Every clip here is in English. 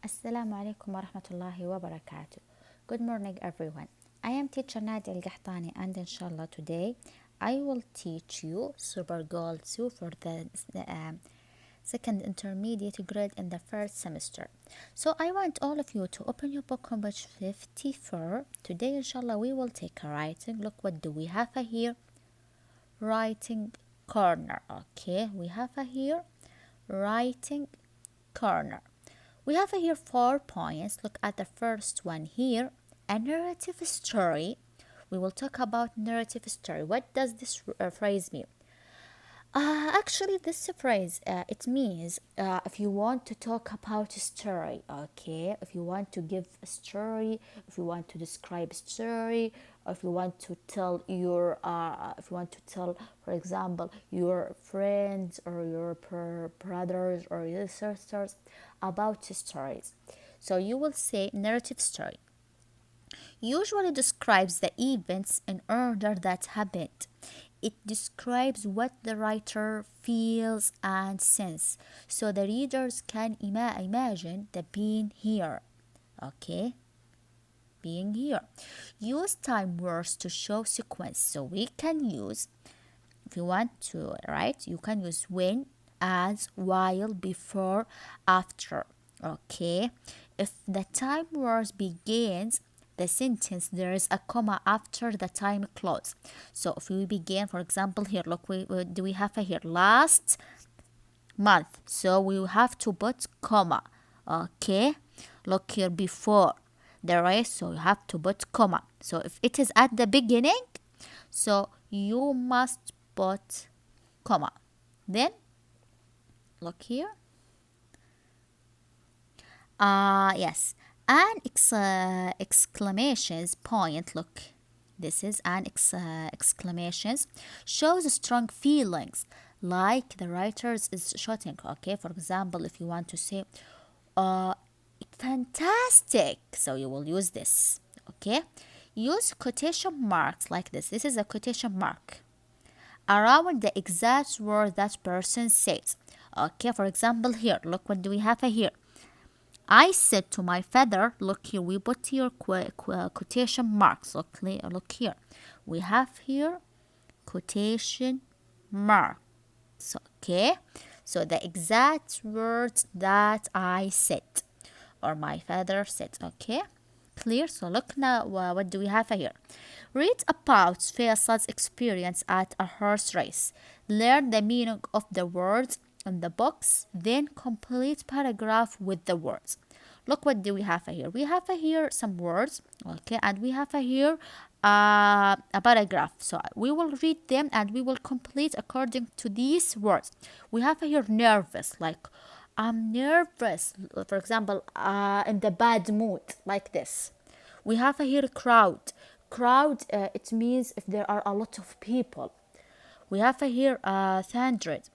Assalamu alaikum wa rahmatullahi wa barakatuh. Good morning, everyone. I am teacher Nadia Al-Qahtani, and inshallah today I will teach you Super Goal 2 for the second intermediate grade in the first semester. So I want all of you to open your book on page 54. Today, inshallah, we will take a writing. Look, what do we have here? Writing corner. Okay, we have here writing corner. We have here 4 points. Look at the first one here, a narrative story. We will talk about narrative story. What does this phrase mean? Actually, this phrase, it means if you want to talk about a story, okay? If you want to give a story, if you want to describe a story, or if you want to tell for example, your friends or your brothers or your sisters about stories. So you will say narrative story. Usually describes the events in order that happened. It describes what the writer feels and senses, so the readers can imagine the being here. Okay, being here. Use time words to show sequence. So we can use, if you want to write, you can use when, as, while, before, after. Okay, if the time words begins the sentence, there is a comma after the time clause. So if we begin, for example, here, look, we have here last month, so we have to put comma. Okay, look here, before the rest, so you have to put comma. So if it is at the beginning, so you must put comma. Then look here, yes, an exclamations point. Look, this is an exclamations, shows strong feelings, like the writers is shouting. Okay, for example, if you want to say fantastic, so you will use this. Okay, use quotation marks like this. This is a quotation mark around the exact word that person says. Okay, for example, here, look, what do we have here? I said to my father, look here, we put here quotation marks. Look here, we have here quotation marks. Okay, so the exact words that I said or my father said. Okay, clear? So look now, what do we have here? Read about Faisal's experience at a horse race. Learn the meaning of the words in the box, then complete paragraph with the words. Look, what do we have here? We have here some words, okay, and we have here a paragraph. So we will read them and we will complete according to these words. We have here nervous, like I'm nervous, for example, in the bad mood, like this. We have here crowd. Crowd, it means if there are a lot of people. We have here thundered.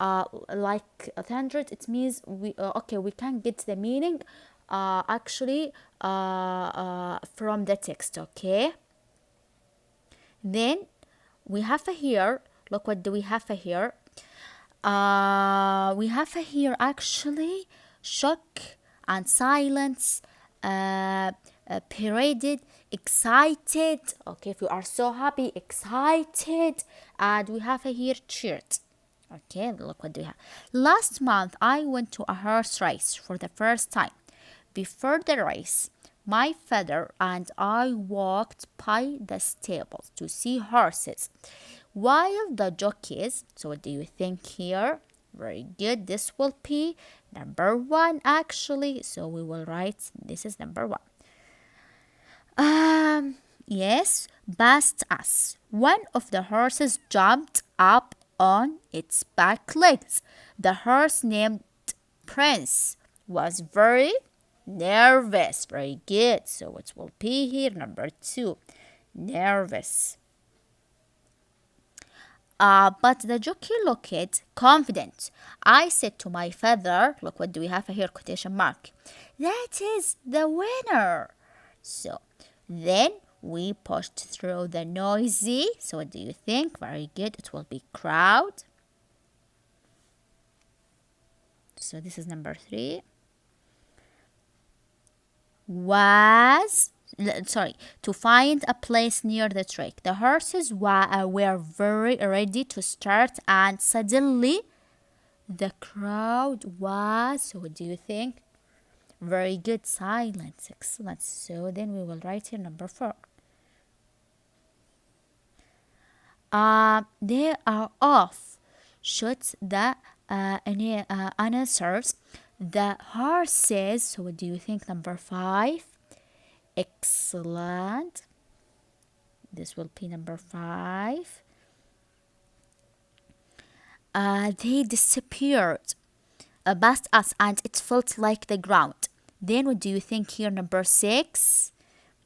Like thundered, it means we can get the meaning actually from the text. Okay, then we have here, look, what do we have here? We have here actually shock and silence, paraded, excited. Okay, if you are so happy, excited, and we have here cheered. Okay, look, what do we have? Last month, I went to a horse race for the first time. Before the race, my father and I walked by the stables to see horses, while the jockeys, so what do you think here? Very good, this will be number 1 actually, so we will write this is number 1. Yes, past us. One of the horses jumped up on its back legs. The horse named Prince was very nervous. Very good. So it will be here number 2, nervous. But the jockey looked confident. I said to my father, look, what do we have here? Quotation mark. That is the winner. So then we pushed through the noisy. So what do you think? Very good. It will be crowd. So this is number 3. was, sorry, to find a place near the track. The horses were very ready to start, and suddenly the crowd was, so what do you think? Very good, silence, excellent. So then we will write here number 4. They are off, shoots the announcers. The horses, so what do you think? Number 5. Excellent. This will be number 5. They disappeared past us, and it felt like the ground. Then what do you think here? Number 6.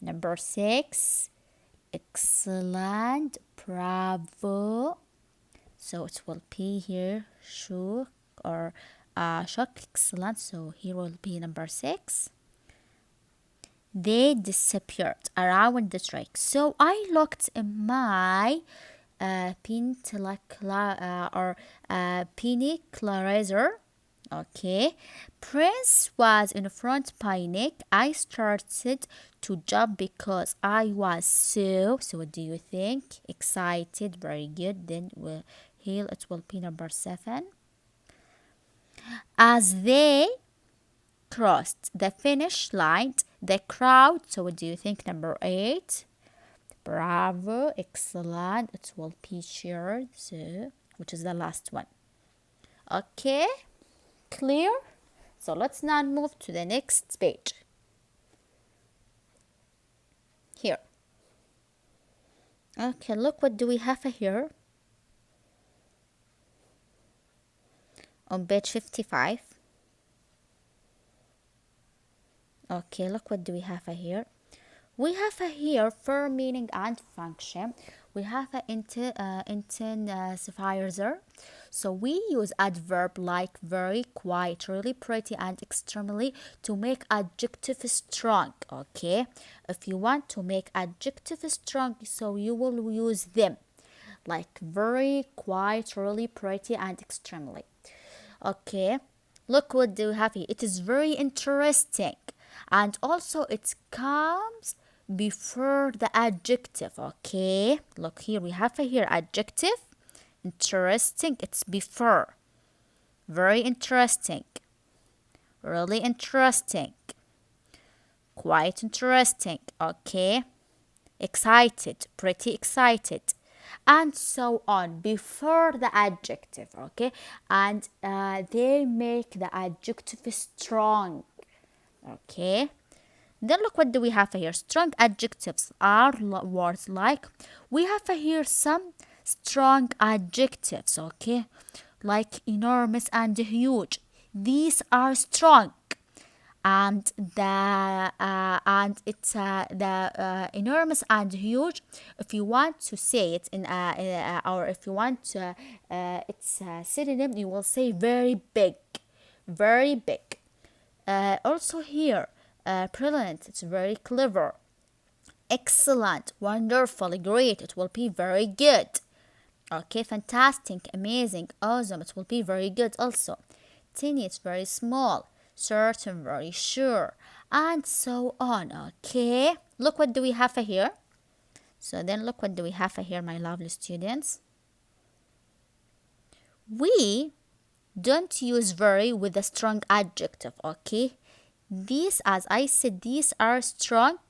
Number 6. Excellent. Bravo. So it will be here shook or shock. Excellent. So here will be number 6. They disappeared around the track. So I looked in my pinicularizer. Okay. Prince was in front panic. I started to jump because I was so what do you think? Excited. Very good. Then here it will be number 7. As they crossed the finish line, the crowd, so what do you think? Number 8. Bravo, excellent. It will be cheered, so which is the last one. Okay, clear? So let's now move to the next page. Here. Okay, look what do we have here. On page 55. Okay, look what do we have here. We have here verb, meaning, and function. We have an intensifier. So we use adverb like very, quite, really, pretty, and extremely to make adjective strong. Okay, if you want to make adjective strong, so you will use them like very, quite, really, pretty, and extremely. Okay, look what do we have here. It is very interesting, and also it comes before the adjective. Okay, look here, we have here adjective. Interesting, it's before. Very interesting, really interesting, quite interesting. Okay, excited, pretty excited, and so on before the adjective. Okay, and they make the adjective strong. Okay, then look what do we have here. Strong adjectives are words like, we have here some strong adjectives. Okay, like enormous and huge. These are strong, and the enormous and huge. If you want to say it in or if you want to, it's a synonym, you will say very big, very big. Also here, brilliant, it's very clever. Excellent, wonderful, great, it will be very good. Okay, fantastic, amazing, awesome, it will be very good also. Teeny, it's very small. Certain, very sure, and so on. Okay, look what do we have here. So then look what do we have here, my lovely students. We don't use very with a strong adjective. Okay, these, as I said, these are strong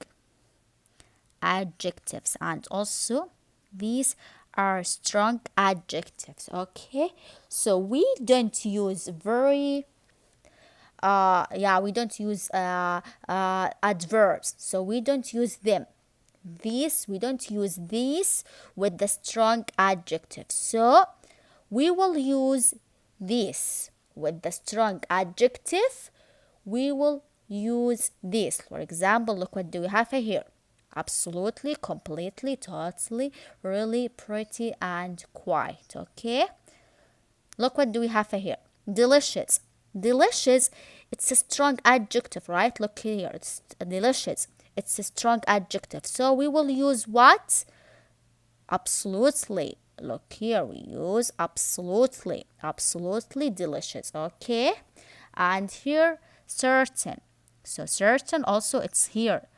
adjectives, and also these are strong adjectives. Okay, so we don't use very we don't use adverbs, so we don't use them. We don't use these with the strong adjective, so we will use this with the strong adjective. We will use this. For example, look what do we have here. Absolutely, completely, totally, really, pretty, and quite. Okay, look what do we have here. Delicious. Delicious, it's a strong adjective, right? Look here, it's delicious. It's a strong adjective. So we will use what? Absolutely. Look here, we use absolutely. Absolutely delicious. Okay. And here, certain. So certain also it's here.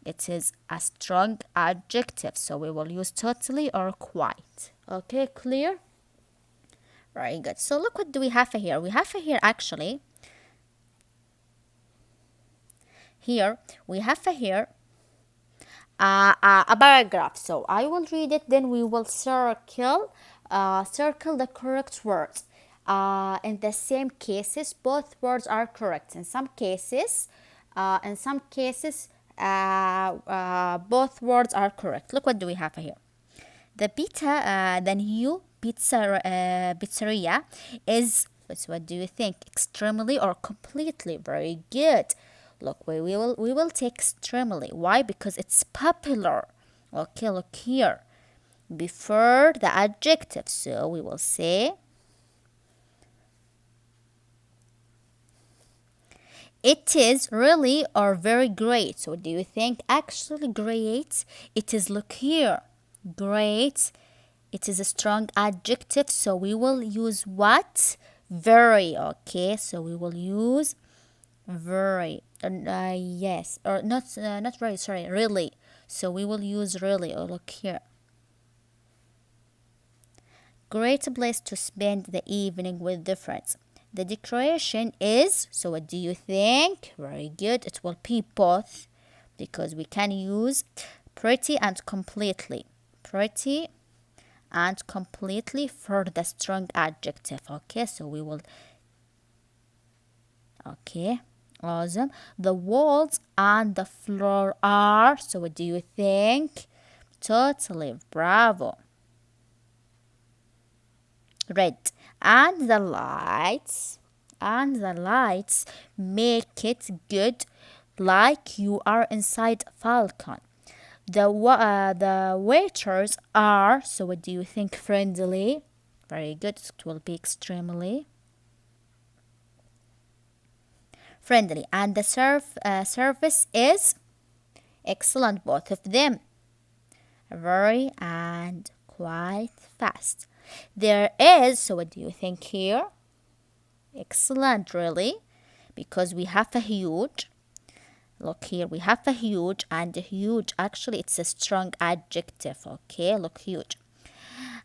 It is a strong adjective, so we will use totally or quite. Okay, clear? Very good. So look what do we have here. We have here actually, here we have here a paragraph. So I will read it, then we will circle the correct words. In the same cases, both words are correct. In some cases, both words are correct. Look what do we have here. The new pizzeria is, what do you think? Extremely or completely? Very good. Look, we will take extremely. Why? Because it's popular. Okay, look here. Before the adjective, so we will say it is really or very great. So what do you think? Actually, great. It is, look here. Great. It is a strong adjective, so we will use what? Very. Okay, so we will use very. Yes, or not very. Sorry, really. So we will use really. Oh, look here. Great place to spend the evening with the friends. The decoration is, so what do you think? Very good. It will be both because we can use pretty and completely. Pretty and completely for the strong adjective. Okay, so we will. Okay, awesome. The walls and the floor are, so what do you think? Totally, bravo. Red. And the lights make it good, like you are inside Falcon. The waiters are, so what do you think? Friendly. Very good. It will be extremely friendly. And the service is excellent, both of them. Very and quite fast. There is, so what do you think here? Excellent, really, because we have a huge. Look here, we have a huge, and huge, actually, it's a strong adjective. Okay, look, huge.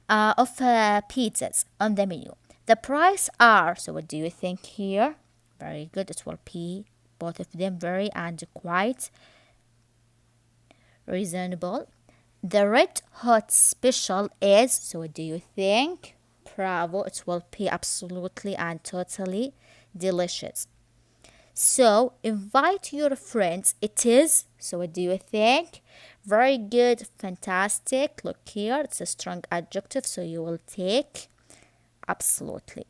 Of pizzas on the menu. The price are, so what do you think here? Very good, it will be both of them very and quite reasonable. The red hot special is, so what do you think? Bravo, it will be absolutely and totally delicious. So invite your friends. It is, so what do you think? Very good, fantastic. Look here, it's a strong adjective, so you will take absolutely.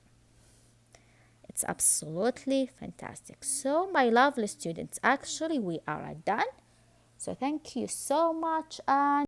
It's absolutely fantastic. So my lovely students, actually we are done. So thank you so much, and